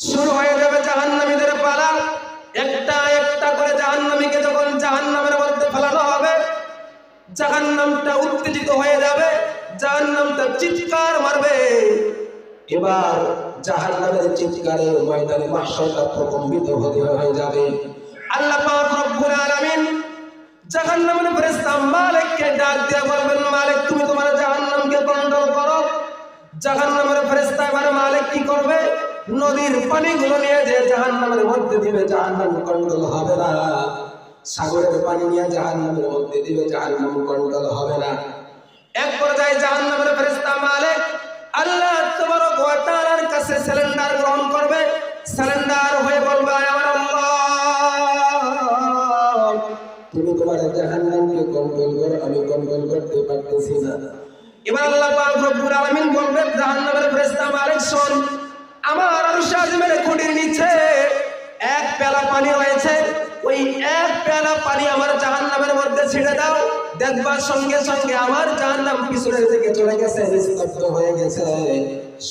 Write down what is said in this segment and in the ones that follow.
শুরু হয়ে যাবে জাহান্নামীদের পালা। একটা একটা করে জাহান্নামীকে যখন জাহান্নামের মধ্যে ফেলানো হবে, জাহান্নামটা উত্তেজিত হয়ে যাবে, জাহান্নামটা চিৎকার মারবে। এবার জাহান্নামের চিৎকারে ময়দানে মাহশরটা প্রকম্পিত হয়ে যাবে। আল্লাহ পাক রব্বুল আলামিন জাহান্নামের ফেরেশতা মালিককে ডাক দিয়ে বলবেন, মালিক তুমি তোমার জাহান্নামকে কন্ট্রোল করো। জাহান্নামের ফেরেশতা এবার মালিক কি করবে? নদীর পানিগুলো নিয়ে যে জাহান্নামের মধ্যে দিবে, জাহান্নাম কন্ট্রোল হবে না। সাগরের পানি নিয়ে জাহান্নামের মধ্যে দিবে, জাহান্নাম কন্ট্রোল হবে না। এক পর্যায়ে জাহান্নামের ফেরেশতা মালিক আল্লাহ তাবারক ওয়া তাআলার কাছে সারেন্ডার গ্রহণ করবে। সারেন্ডার হয়ে বলবে, আমার আল্লাহ তুমি তোমার জাহান্নামকে কন্ট্রোল করো, আমি কন্ট্রোল করতে পারতেছি না। এবার আল্লাহ পাক রব্বুল আলামিন বলবে জাহান্নামের ফেরেশতা মালিক শোন, আমার আরশ আযমের খুঁটির নিচে এক পেয়ালা পানি রয়েছে, ওই এক পেয়ালা পানি আমার জাহান্নামের মধ্যে ছেড়ে দাও। দেখবা সঙ্গে সঙ্গে আমার জাহান্নাম পিছনের দিকে চলে গেছে, নিস্তব্ধ হয়ে গেছে।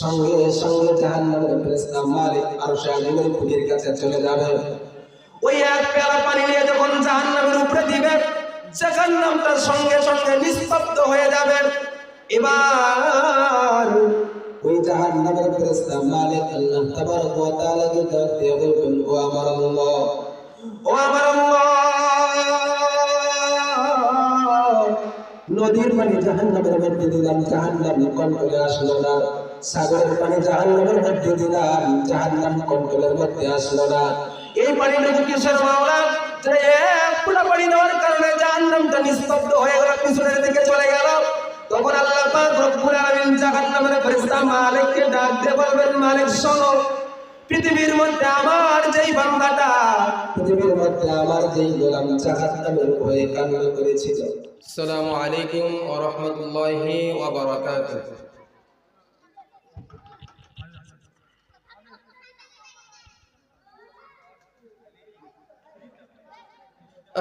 সঙ্গে সঙ্গে জাহান্নামের ফেরেশতা মালিক আরশ আযমের খুঁটির কাছে চলে যাবে। ওই এক পেয়ালা পানি নিয়ে যখন জাহান্নামের উপরে দিবে, জাহান্নামটা সঙ্গে সঙ্গে নিস্তব্ধ হয়ে যাবে। এবার ওই জাহান্নামের ফেরেশতা মালিক আল্লাহ তাবারক ওয়া তাআলাকে ডাক দিয়ে বলবেন, ও আমার আল্লাহ, ও আমার আল্লাহ, নদীর পানি জাহান্নামের মধ্যে দিলাম, জাহান্নাম কন্ট্রোলে আসলো না। সাগরের পানি জাহান্নামের মধ্যে দিলাম, জাহান্নাম কন্ট্রোলের মধ্যে আসলো না। এই পানিটুকু কিসের মাওলা? যে এক ফোঁটা পানি দেওয়ার কারণে জাহান্নামটা নিস্তব্ধ হয়ে গেল, পিছনের দিকে চলে গেল। তখন আল্লাহ পাক রব্বুল আলামিন জাহান্নামের ফেরেশতা মালিককে ডাক দিয়ে বলবেন, মালিক শোনো, পৃথিবীর মধ্যে আমার যেই বান্দাটা, পৃথিবীর মধ্যে আমার যেই গোলাম জাহান্নামের ভয়ে কান্না করেছিল। আসসালামু আলাইকুম ওয়া রাহমাতুল্লাহি ওয়া বারাকাতুহু।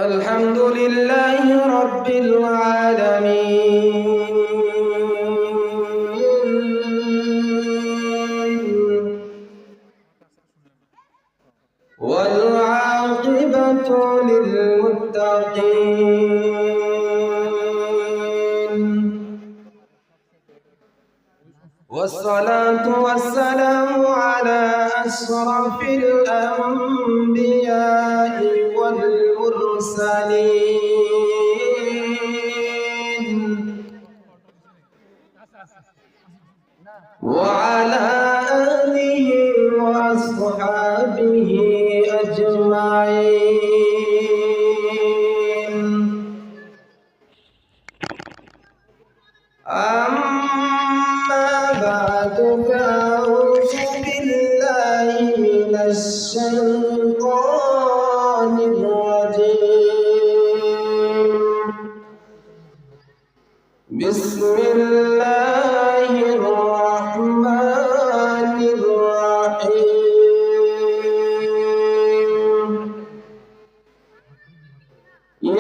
আলহামদুলিল্লাহি রাব্বিল আলামিন ওয়াল আকিবাতু লিল মুত্তাকিন والصلاة والسلام على أشرف الأنبياء والمرسلين وعلى آله وأصحابه أجمعين. أما بعد فأعوذ بالله من الشيطان الرجيم. بسم الله الرحمن الرحيم.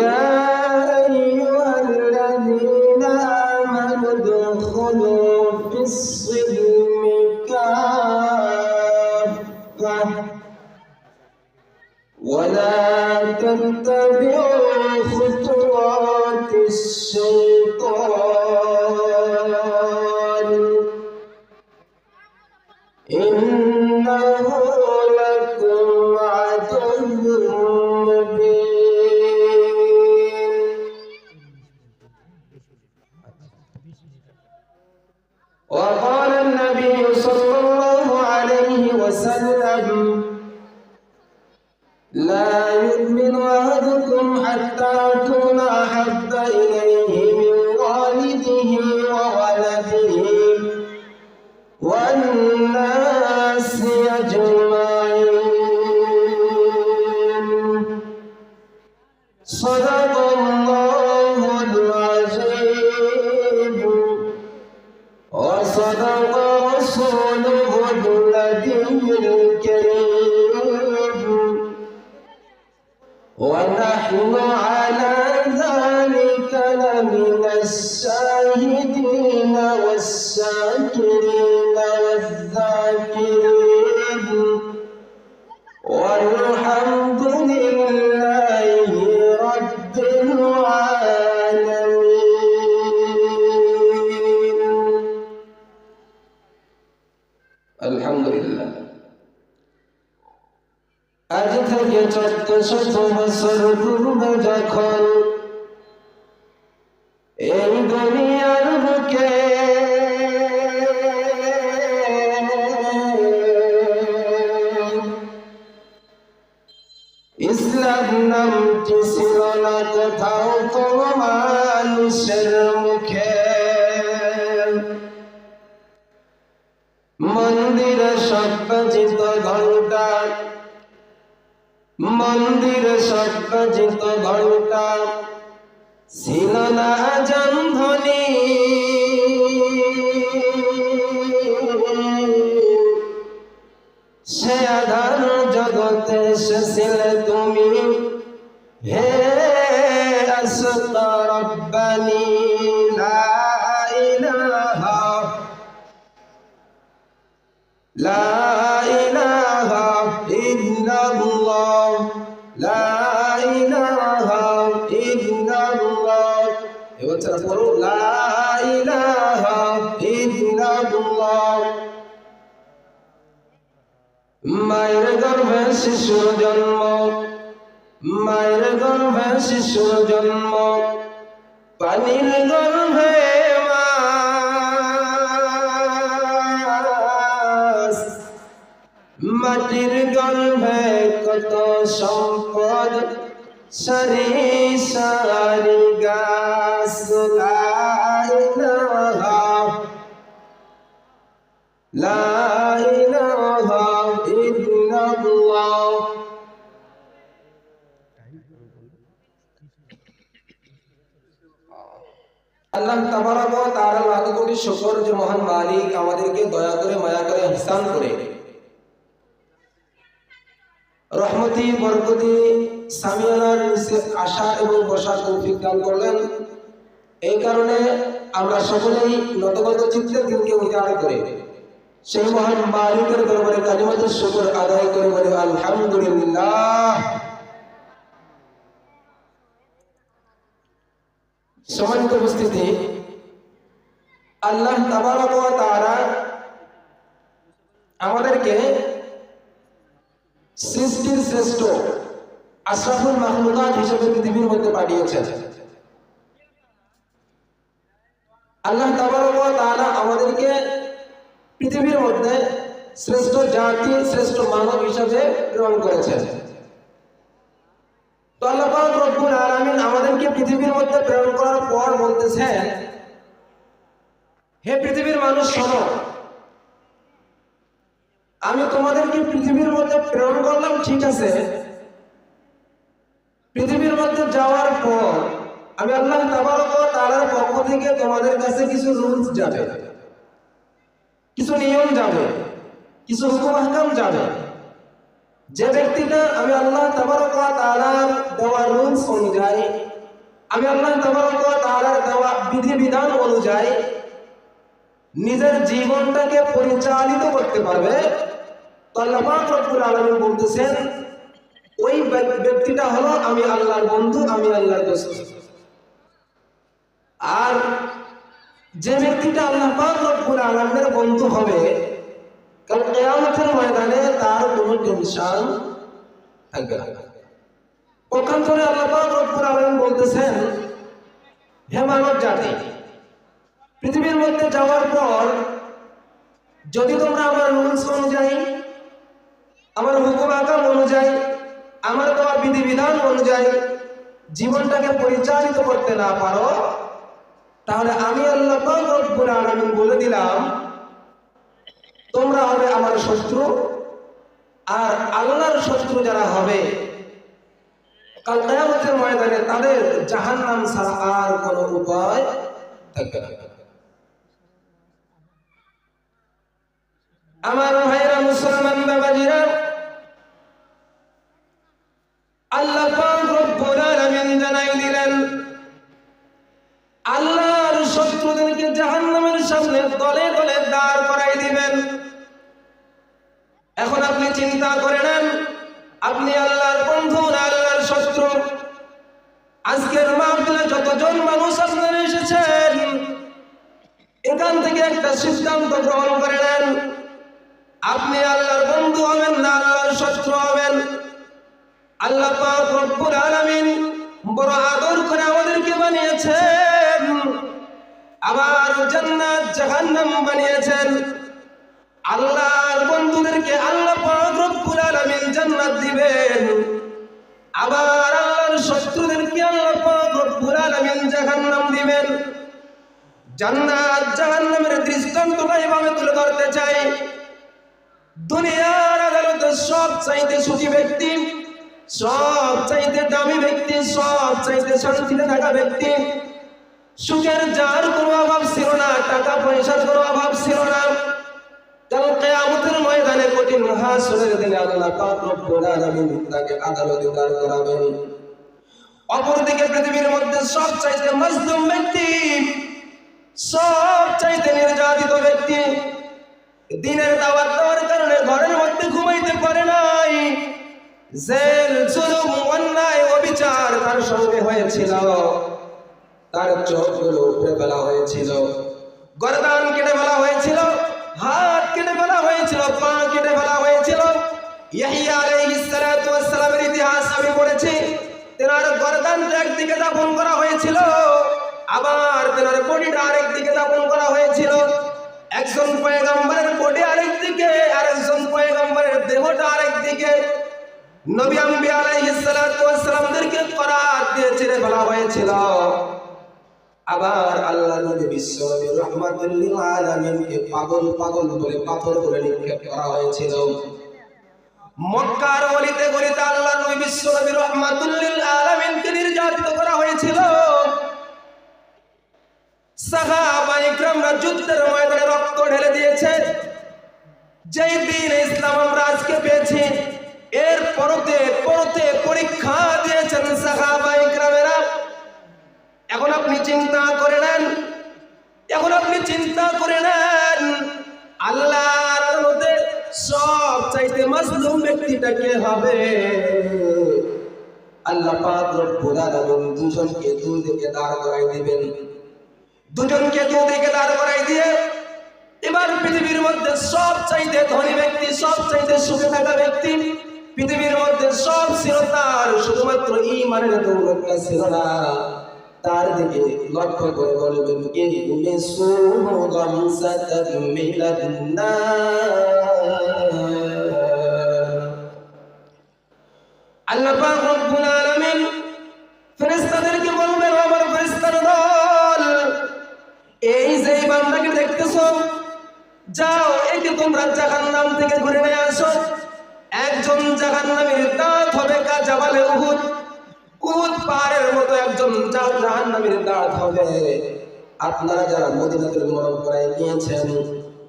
يا أيها الذين آمنوا ادخلوا في السلم كافة ولا تتبعوا خطوات الشيطان إنه لكم عدو مبين. وقال النبي صلى الله عليه وسلم لا يؤمن أحدكم حتى أكون أحب إليه من والده وولده والناس أجمعين. صدق الله العظيم وصدق رسوله النبي الكريم ونحن على ذلك لمن الشاهدين والشاكرين والذاكرين আজ থেকে 1400 বছর পূর্বে যখন এই দুনিয়ার বুকে ইসলাম নামটি ছিল না কোথাও কোনো মানুষের মুখে, মন্দিরে সজ্জিত ঘণ্টা, মন্দিরে সজ্জিত ঘণ্টা ছিল না জনধ্বনি, সে আধার জগতে এসেছিলে তুমি, হে আসতা রব্বানি লা ইলাহা লা ইলাহা ইল্লাল্লাহ লা ইলাহা ইল্লাল্লাহ। এবার যারা পড়ো লা ইলাহা ইল্লাল্লাহ। মায়ের গর্ভে শিশুর জন্ম, মায়ের গর্ভে শিশুর জন্ম, পানির গর্ভে মাছ, মাটির গর্ভে কত সম্পদ, সারি সারি গাছ। লা ইলাহা লা ইলাহা ইল্লাল্লাহ। আল্লাহ তাবারক ওয়া তাআলা লাখো কোটি শুকর যে মহান মালিক আমাদেরকে দয়া করে মায়া করে ইহসান করে রহমতি বরকতি সামিয়ানার নিচে আসা এবং বসার তৌফিক দান করলেন। এই কারণে আমরা সকলেই নতগত চিত্তের দিনকে উজাড় করে সেই মহান মালিকের দরবারে কালিমাতুশ শুকর আদায় করে বলি আলহামদুলিল্লাহ। সম্মানিত উপস্থিতি, আল্লাহ তাবারক ওয়া তাআলা আমাদেরকে সৃষ্টির শ্রেষ্ঠ আশরাফুল মাখলুকাত হিসেবে পৃথিবীর মধ্যে পাঠিয়েছেন। আল্লাহ তাবারক ওয়া তাআলা আমাদেরকে পৃথিবীর মধ্যে শ্রেষ্ঠ জাতি, শ্রেষ্ঠ মানব হিসেবে প্রেরণ করেছেন। তো আল্লাহ পাক রব্বুল আলামিন আমাদেরকে পৃথিবীর মধ্যে প্রেরণ করার পর বলতেছেন, হে পৃথিবীর মানুষ শোনো, আমি তোমাদেরকে পৃথিবীর মধ্যে প্রেরণ করলাম, ঠিক আছে, পৃথিবীর মধ্যে যাওয়ার পর আমি আল্লাহ তাবারক ওয়া তাআলার পক্ষ থেকে তোমাদের কাছে কিছু রুলস যাবে, কিছু নিয়ম যাবে, কিছু হুকুম আহকাম যাবে। যে ব্যক্তিটা আমি আল্লাহ তাবারক ওয়া তাআলার দেওয়া রুলস অনুযায়ী, আমি আল্লাহ তাবারক ওয়া তাআলার দেওয়া বিধিবিধান অনুযায়ী নিজের জীবনটাকে পরিচালিত করতে পারবে, তো আল্লাহ পাক রব্বুল আলামিন বলতেছেন ওই ব্যক্তিটা হলো আমি আল্লাহর বন্ধু, আমি আল্লাহর দোস্ত। আর যে ব্যক্তিটা আল্লাহ পাক রব্বুল আলামিনের বন্ধু হবে, কাল কিয়ামতের ময়দানে তার কোনো টেনশন থাকবে না। পক্ষান্তরে আল্লাহ পাক রব্বুল আলামিন বলতেছেন, হে মানব জাতি, পৃথিবীর মধ্যে যাওয়ার পর যদি তোমরা আমার রুলস অনুযায়ী, আমার হুকুম আহকাম অনুযায়ী, আমার দেওয়া বিধিবিধান অনুযায়ী জীবনটাকে পরিচালিত করতে না পারো, তাহলে আমি আল্লাহ পাক রব্বুল আলামিন বলে দিলাম তোমরা হবে আমার শত্রু। আর আল্লাহর শত্রু যারা হবে কাল কিয়ামতের ময়দানে তাদের জাহান্নাম ছাড়া আর কোনো উপায় থাকবে না। আমার ভাইরা মুসলমান বাবাজিরা, আল্লাহ পাক রব্বুল আলামিন জানাই দিলেন আল্লাহর শত্রুদেরকে জাহান্নামের সামনে দলে দলে দাঁড় করাই দিবেন। এখন আপনি চিন্তা করে নেন, আপনি আল্লাহর বন্ধু না আল্লাহর শত্রু? আজকের মাহফিলে যতজন মানুষ আপনারা এসেছেন, এখান থেকে একটা সিদ্ধান্ত গ্রহণ করে নেন, আপনি আল্লাহর বন্ধু হবেন না আল্লাহর শত্রু হবেন? আল্লাহ পাক রব্বুল আলামিন বড় আদর করে আমাদেরকে বানিয়েছেন, আবার জান্নাত জাহান্নাম বানিয়েছেন। আল্লাহর বন্ধুদেরকে আল্লাহ পাক রব্বুল আলামিন জান্নাত দিবেন, আবার আল্লাহর শত্রুদেরকে আল্লাহ পাক রব্বুল আলামিন জাহান্নাম দিবেন। জান্নাত জাহান্নামের দৃষ্টান্তটা এভাবে তুলে ধরতে চাই। দুনিয়ার আদালতে সব চাইতে সুখী ব্যক্তি, সব চাইতে দামি ব্যক্তি, সব চাইতে শান্তিতে থাকা ব্যক্তি, সুখের যার কোনো অভাব ছিল না, টাকা পয়সার কোনো অভাব ছিল না, কাল কিয়ামতের ময়দানে কঠিন হাসরের দিনে আল্লাহ পাক রব্বুল আলামিন তাকে আদালতে দাঁড় করাবেন। অপরদিকে পৃথিবীর মধ্যে সব চাইতে মাজলুম ব্যক্তি, সব চাইতে নির্যাতিত ব্যক্তি, দিনের দাওয়াত দেওয়ার কারণে ঘরের মধ্যে ঘুমাইতে পারে নাই, জেল জুলুম অন্যায় অবিচার তার সঙ্গে হয়েছিল, তার চোখগুলো উপড়ে ফেলা হয়েছিল, গর্দান কেটে ফেলা হয়েছিল, হাত কেটে ফেলা হয়েছিল, পা কেটে ফেলা হয়েছিল। ইয়াহইয়া আলাইহিস সালাতু ওয়াস সালামের ইতিহাস আমি পড়েছি, তেনার গর্দানটা একদিকে দাফন করা হয়েছিল, আবার তেনার বডিটা আরেক দিকে দাফন করা হয়েছিল। একজন পয়গম্বরের বডি আরেক দিকে, আরেকজন পয়গম্বরের দেহটা আরেক দিকে। নবী আম্বিয়া আলাইহিস সালাতু ওয়াস সালামদেরকে করাত দিয়ে ছেড়ে ফেলা হয়েছিল। আবার আল্লাহ নবী বিশ্ব নবী রাহমাতুল লিল আলামিনকে পাগল পাগল বলে পাথর করে নিক্ষেপ করা হয়েছিল। মক্কার গলিতে গলিতে আল্লাহ নবী বিশ্ব নবী রাহমাতুল লিল আলামিনকে নির্যাতিত করা হয়েছিল। সাহাবায়ে কিরামরা যুদ্ধের ময়দানে রক্ত ঢেলে দিয়েছে। যেই দিন ইসলাম আমরা আজকে পেয়েছি, এর পরতে পরতে পরীক্ষা দিয়েছেন সাহাবায়ে কিরামেরা। এখন আপনি চিন্তা করে নেন, এখন আপনি চিন্তা করে নেন, আল্লাহর আদালতে সব চাইতে মাজলুম ব্যক্তিটা কে হবে? আল্লাহ পাক রব্বুল আলামিন দুজনকে দুদিকে দাঁড় করাই দিবেন। দুজনকে দুদিকে দাঁড় করাই দিয়ে এবার পৃথিবীর মধ্যে সব চাইতে ধনী ব্যক্তি, সব চাইতে সুখে থাকা ব্যক্তি, পৃথিবীর মধ্যে সব ছিল তার, শুধুমাত্র ঈমানের দৌলতটা ছিল না। তার দিকে লক্ষ্য করে বলবেন, আল্লাহ পাক রব্বুল আলামিন ফেরেশতাদেরকে বলবেন, আমার ফেরেশতার দল, এই যে বান্দাকে দেখতেছো, যাও একে তোমরা জাহান্নাম থেকে ঘুরে নিয়ে আসো। একজন জাহান্নামীর দাঁত হবে জাবালে উহুদ, উহুদ পাহাড়ের মতো একজন জাহান্নামীর দাঁত হবে। আপনারা যারা মদিনাতুল মুনাওয়ারায় গিয়েছেন,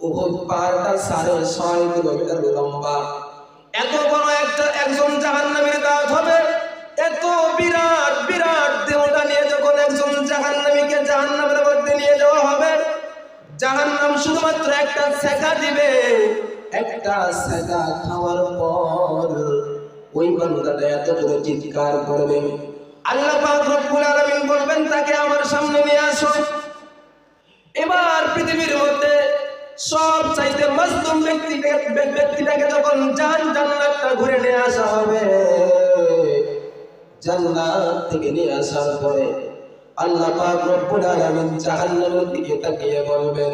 উহুদ পাহাড়টা 6.5 কিলোমিটার লম্বা। এত বড় একজন জাহান্নামীর দাঁত হবে, এত বিরাট বিরাট দেহটা নিয়ে যখন একজন জাহান্নামীকে জাহান্নামের মধ্যে নিয়ে যাওয়া হবে, জাহান্নাম শুধুমাত্র একটা সেকা দিবে। একটা সেকা খাওয়ার পর ওই বান্দাটা এত জোরে চিৎকার করবে, আল্লাহ পাক রব্বুল আলামিন বলবেন তাকে আমার সামনে নিয়ে আসো। এবার পৃথিবীর মধ্যে সব চাইতে মাজলুম ব্যক্তিটাকে যখন জান্নাতটা ঘুরে নিয়ে আসা হবে, জান্নাত থেকে নিয়ে আসার পরে আল্লাহ পাক রব্বুল আলামিন জাহান্নামের দিকে তাকিয়ে বলবেন,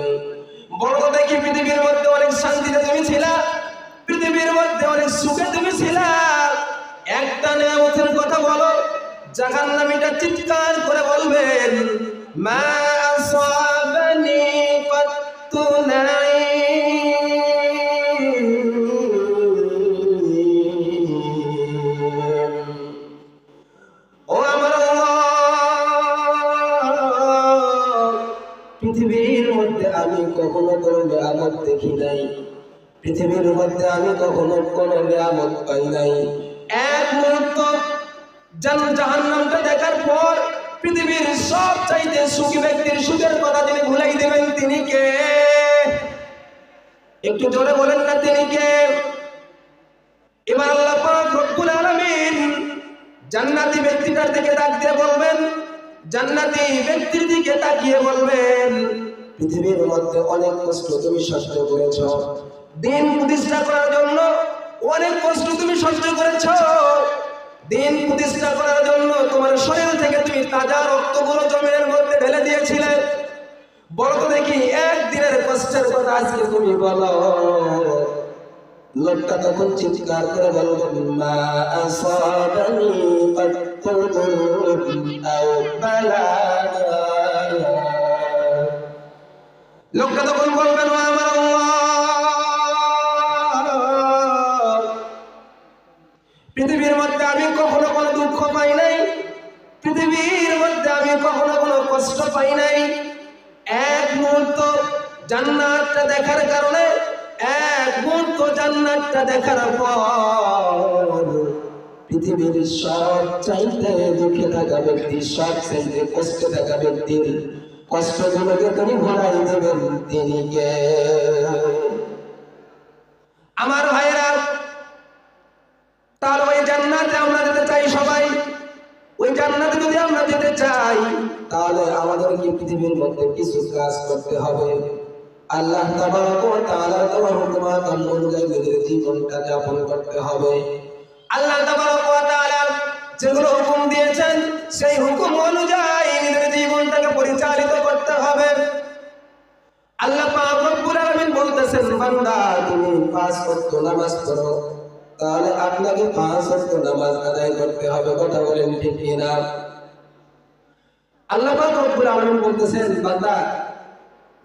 বড় দেখি পৃথিবীর মধ্যে অনেক শান্তিতে তুমি ছিলা, পৃথিবীর মধ্যে অনেক সুখে তুমি ছিলা, একটা নিয়ামতের কথা বলো। জাহান্নামীটা চিৎকার করে বলবেন, মা আসাবানি কাত্তু পৃথিবীর মধ্যে আমি কখনো কোনো নিয়ামত দেখি নাই, পৃথিবীর মধ্যে আমি কখনো কোনো নিয়ামত পাই নাই। এক মুহূর্ত জাহান্নামটা দেখার পর পৃথিবীর সব চাইতে সুখী ব্যক্তির সুখের কথা তিনি ভুলাই দেবেন। তিনি কে? একটু জোরে বলেন না, তিনি কে? এবার আল্লাহ পাক রব্বুল আলামিন জান্নাতি ব্যক্তিটার দিকে ডাক দিয়ে বলবেন, জান্নাতি ব্যক্তির দিকে তাকিয়ে বলবেন, পৃথিবীর মধ্যে অনেক কষ্ট তুমি সহ্য করেছ, দিন প্রতিষ্ঠা করার জন্য অনেক কষ্ট তুমি সহ্য করেছ, দিন প্রতিষ্ঠা করার জন্য তোমার শরীর থেকে তুমি তাজা রক্তগুলো জমিনের মধ্যে ঢেলে দিয়েছিলে। বলো তো দেখি, একদিনের কষ্টের কথা আজকে তুমি বলো। লোকটা তখন চিৎকার করে বলবেন, মা আসাবানি ফাতকুরুন আও বালা। লোকটা তখন বলবেন, ও আমার আল্লাহ, পৃথিবীর মধ্যে আমি কখনো কোনো দুঃখ পাই নাই, পৃথিবীর মধ্যে আমি কখনো কোনো কষ্ট পাই নাই। এক মুহূর্ত জান্নাতটা দেখার কারণে, এক মুহূর্ত জান্নাতটা দেখার পর পৃথিবীর সব চাইতে দুঃখে থাকা ব্যক্তি, সব চাইতে কষ্টে থাকা ব্যক্তির কষ্টগুলোকে তুমি ঘোরাই দেবেন তিনি কে? আমার ভাইরা, তাহলে ওই জান্নাতে আমরা যেতে চাই সবাই। ওই জান্নাতে যদি আমরা যেতে চাই, তাহলে আমাদেরকে পৃথিবীর মধ্যে কিছু কাজ করতে হবে। আল্লাহ তাবারক ওয়া তাআলার দেওয়া হুকুমাত অনুযায়ী নিজের জীবনটা যাপন করতে হবে। আল্লাহ তাবারক ওয়া তাআলা যেগুলো হুকুম দিয়েছেন, সেই হুকুম অনুযায়ী নিজের জীবনটাকে পরিচালিত করতে হবে। আল্লাহ পাক রব্বুল আলামিন বলতেছেন, বান্দা তুমি 5 ওয়াক্ত নামাজ পড়ো, তাহলে আপনাকে 5 ওয়াক্ত নামাজ আদায় করতে হবে। কথা বলেন ঠিক কিনা? আল্লাহ পাক রব্বুল আলামিন বলতেছেন, বান্দা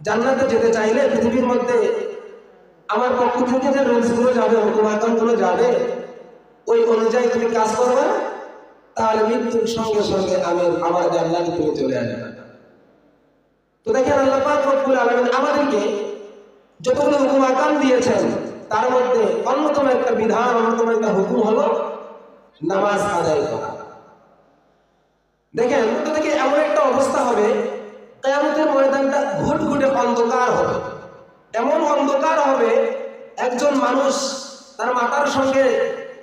জান্নাতে যেতে চাইলে পৃথিবীর মধ্যে আমার পক্ষ থেকে যে রুলসগুলো যাবে, হুকুমাতগুলো যাবে, ওই অনুযায়ী তুমি কাজ করবে, তাহলে মৃত্যুর সঙ্গে সঙ্গে আমার জান্নাতে তুমি চলে আসবে। তো দেখেন, আল্লাহ পাক রব্বুল আলামিন আমাদেরকে যতগুলো হুকুমাত দিয়েছেন, তার মধ্যে অন্যতম একটা বিধান, অন্যতম একটা হুকুম হলো নামাজ আদায় করা। দেখেন, তো দেখে এমন একটা অবস্থা হবে, কিয়ামতের ময়দানটা ঘুটঘুটে অন্ধকার হবে। এমন অন্ধকার হবে, একজন মানুষ তার মাথার সঙ্গে,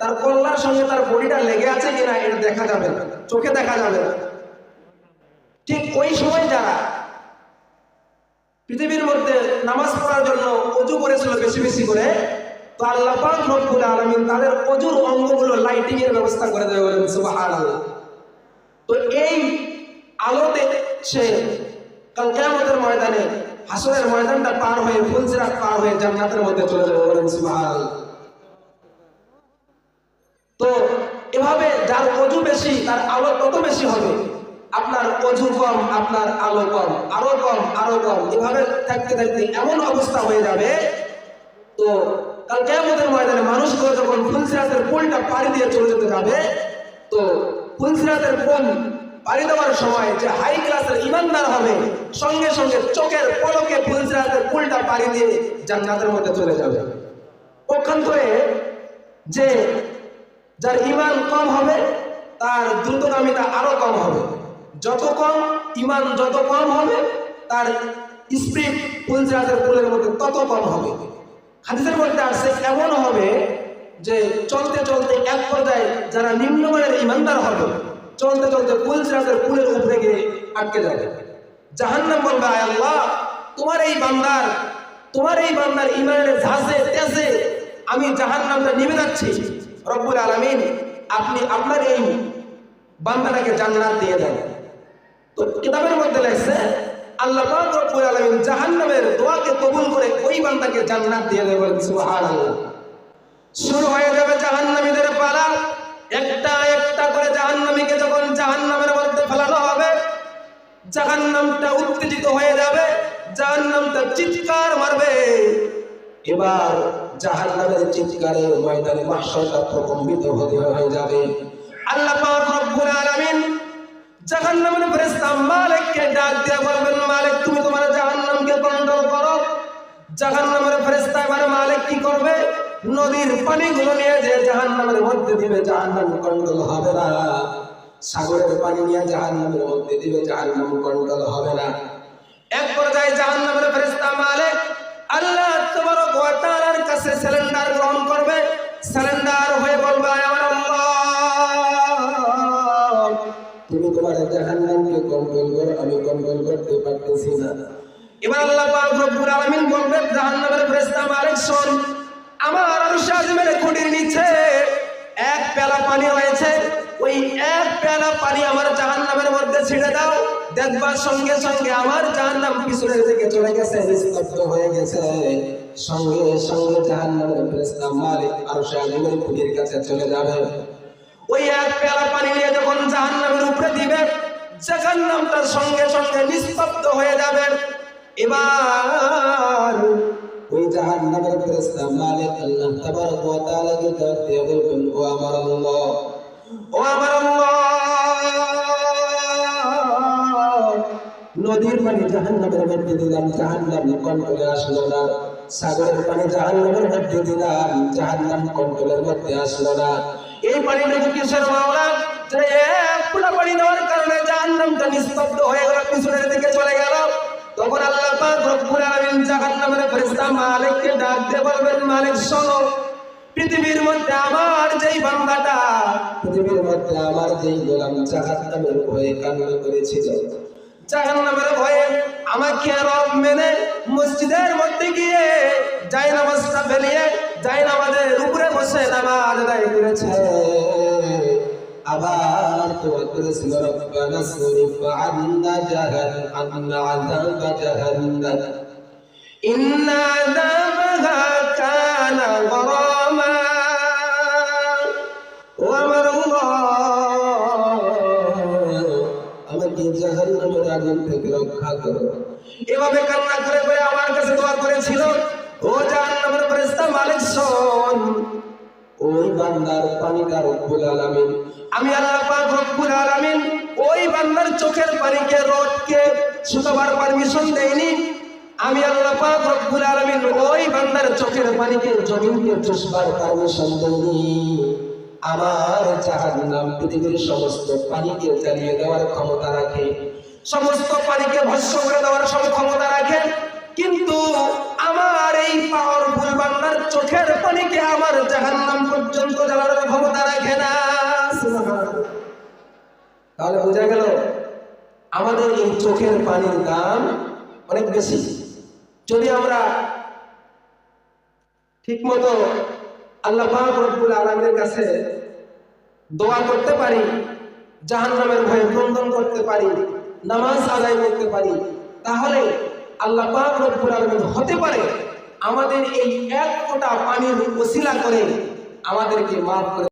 তার কল্লার সঙ্গে তার বডিটা লেগে আছে কিনা এটা দেখা যাবে না, চোখে দেখা যাবে না। ঠিক ওই সময় যারা পৃথিবীর মধ্যে নামাজ পড়ার জন্য ওযু করেছিল বেশি বেশি করে, তো আল্লাহ পাক রব্বুল আলামিন তাদের ওযুর অঙ্গগুলো লাইটিং এর ব্যবস্থা করে দেবে, বলেন সুবহানাল্লাহ। তো এই আলোতে সে কাল কিয়ামতের ময়দানে, হাসরের ময়দানটা পার হয়ে, ফুলসিরাত পার হয়ে জান্নাতের মধ্যে চলে যাবে, বলেন সুবহানাল্লাহ। তো এভাবে যার ওযু বেশি তার আলো তত বেশি হবে। আপনার ওযু কম, আপনার আলো কম, আরো কম, আরো কম, এভাবে থাকতে থাকতে এমন অবস্থা হয়ে যাবে, তো কাল কিয়ামতের ময়দানে মানুষগুলো যখন ফুলসিরাতের পুলটা পাড়ি দিয়ে চলে যেতে যাবে, তো ফুলসিরাতের পুল পাড়ি দেওয়ার সময় যে হাই ক্লাসের ইমানদার হবে, সঙ্গে সঙ্গে চোখের পলকে ফুলসিরাতের পুলটা পাড়ি দিয়ে জান্নাতের মধ্যে চলে যাবে। পক্ষান্তরে যে যার ঈমান কম হবে, তার দ্রুতগামিতা আরো কম হবে। যত কম ঈমান, যত কম হবে, তার স্পিড ফুলসিরাতের পুলের মধ্যে তত কম হবে। হাদিসের মধ্যে আসছে, এমন হবে যে চলতে চলতে এক পর্যায়ে যারা নিম্নমানের ইমানদার হবে, চলতে চলতে ফুলসিরাতের পুলের উপরে গিয়ে আটকে যাবে। জাহান্নাম বলবে, আয় আল্লাহ, তোমার এই বান্দার ঈমানের ঝাঁজে তেজে আমি জাহান্নামটা নিভে যাচ্ছি। রব্বুল আলামিন, আপনি আপনার এই বান্দাটাকে জান্নাত দিয়ে দেন। তো কিতাবের মধ্যে লেখছে, আল্লাহ পাক রব্বুল আলামিন জাহান্নামের দোয়াকে কবুল করে ওই বান্দাকে জান্নাত দিয়ে দেবেন। সুবহানাল্লাহ। শুরু হয়ে যাবে জাহান্নামীদের পালা। একটা একটা করে জাহান্নামীকে যখন জাহান্নামের মধ্যে ফেলানো হবে, জাহান্নামটা উত্তেজিত হয়ে যাবে, জাহান্নামটা চিৎকার মারবে। এবার জাহান্নামের চিৎকারের ময়দানে মাহশরটা প্রকম্পিত হয়ে যাবে। আল্লাহ পাক রব্বুল আলামিন জাহান্নামের ফেরেশতা মালিককে ডাক দিয়ে বলবেন, মালিক তুমি তোমার জাহান্নামকে কন্ট্রোল করো। জাহান্নামের ফেরেশতা এবার মালিক কি করবে? নদীর পানিগুলো নিয়ে যে জাহান্নামের মধ্যে দিবে, জাহান্নাম কন্ট্রোল হবে না। সাগরের পানি নিয়ে জাহান্নামের মধ্যে দিবে, জাহান্নাম কন্ট্রোল হবে না। এক পর্যায়ে জাহান্নামের ফেরেশতা মালিক আল্লাহ তাবারক ওয়া তাআলার কাছে সিলিন্ডার গ্রহণ করবে, সিলিন্ডার হয়ে বলবে, আমার আল্লাহ, তুমি তোমার জাহান্নামকে কন্ট্রোল করো, আমি কন্ট্রোল করতে পারতেছি না। এবার আল্লাহ পাক রব্বুল আলামিন বলবেন, জাহান্নামের ফেরেশতা মালিক শোন, আমার আরশ আজিমের খুঁটির নিচে এক পেলা পানি রয়েছে, পেয়ালা পানি আমার জাহান্নামের মধ্যে ছেড়ে দাও, দেখবার সঙ্গে সঙ্গে আমার জাহান্নাম পিছনের দিকে চলে গেছে, নিস্তব্ধ হয়ে গেছে। সঙ্গে সঙ্গে জাহান্নামের ফেরেশতা মালিক আরশে আজিমের খুঁটির কাছে চলে যাবে। ওই এক পেয়ালা পানি নিয়ে যখন জাহান্নামের উপরে দিবে, জাহান্নামটা সঙ্গে সঙ্গে নিস্তব্ধ হয়ে যাবে। এবার ওই জাহান্নামের ফেরেশতা মালিক আল্লাহ তাবারক ওয়া তাআলাকে ডাক দিয়ে বলবেন, ও আমার আল্লাহ, ও আমার আল্লাহ, নদীর পানি জাহান্নামের মধ্যে দিলাম, জাহান্নাম কন্ট্রোলে আসলো না। সাগরের পানি জাহান্নামের মধ্যে দিলাম, জাহান্নাম কন্ট্রোলের মধ্যে আসলো না। এই পানিটুকু কিসের মাওলা? যে এক ফোঁটা পানি দেওয়ার কারণে জাহান্নামটা নিস্তব্ধ হয়ে গেল, পিছনের দিকে চলে গেল। তখন আল্লাহ পাক রব্বুল আলামিন জাহান্নামের ফেরেশতা মালিককে ডাক দিয়ে বলবেন, মালিক শোনো, পৃথিবীর মধ্যে আমার যেই বান্দাটা, পৃথিবীর মধ্যে আমার যেই গোলাম জাহান্নামের ভয়ে কান্না করেছিল, জাহান্নামের ভয়ে আমাকে রব মেনে মসজিদের মধ্যে গিয়ে জায়নামাজটা ফেলিয়ে জায়নামাজের উপরে বসে নামাজ আদায় করেছে, আবার দোয়া করেছিল, রব্বানা সরিফ আন্না আযাবা জাহান্নাম ইন্না আযাবাহা কানা গরামা। ও আমার আল্লাহ, আমাকে জাহান্নামের আগুন থেকে রক্ষা করো। এভাবে কান্না করে করে আমার কাছে দোয়া করেছিল। ও জাহান্নামের ফেরেশতা মালিক শোন, ওই বান্দার পানিটা রব্বুল আলামিন, আমি আল্লাহ পাক রব্বুল আলামিন ওই বান্দার চোখের পানিকে রোদকে শুকাবার পারমিশন দেইনি। আমি আল্লাহ পাক রব্বুল আলামিন ওই বান্দার চোখের পানিকে জমিনকে চুষবার পারমিশন দেইনি। আমার জাহান্নাম পৃথিবীর সমস্ত পানিকে জ্বালিয়ে দেওয়ার ক্ষমতা রাখে, সমস্ত পানিকে ভস্ম করে দেওয়ার সব ক্ষমতা রাখেন, কিন্তু আমার এই পাওয়ারফুল বান্দার চোখের পানিকে আমার জাহান্নাম পর্যন্ত জ্বালানোর ক্ষমতা রাখে না। তাহলে বোঝা গেল আমাদের এই চোখের পানির দাম অনেক বেশি। যদি আমরা ঠিকমতো আল্লাহ পাক রব্বুল আলামিনের কাছে দোয়া করতে পারি, জাহান্নামের ভয়ে ক্রন্দন করতে পারি, নামাজ আদায় করতে পারি, তাহলে আল্লাহ পাক রব্বুল আলামিন হতে পারে আমাদের এই এক ফোঁটা পানির ওসিলা করে আমাদেরকে মাফ করে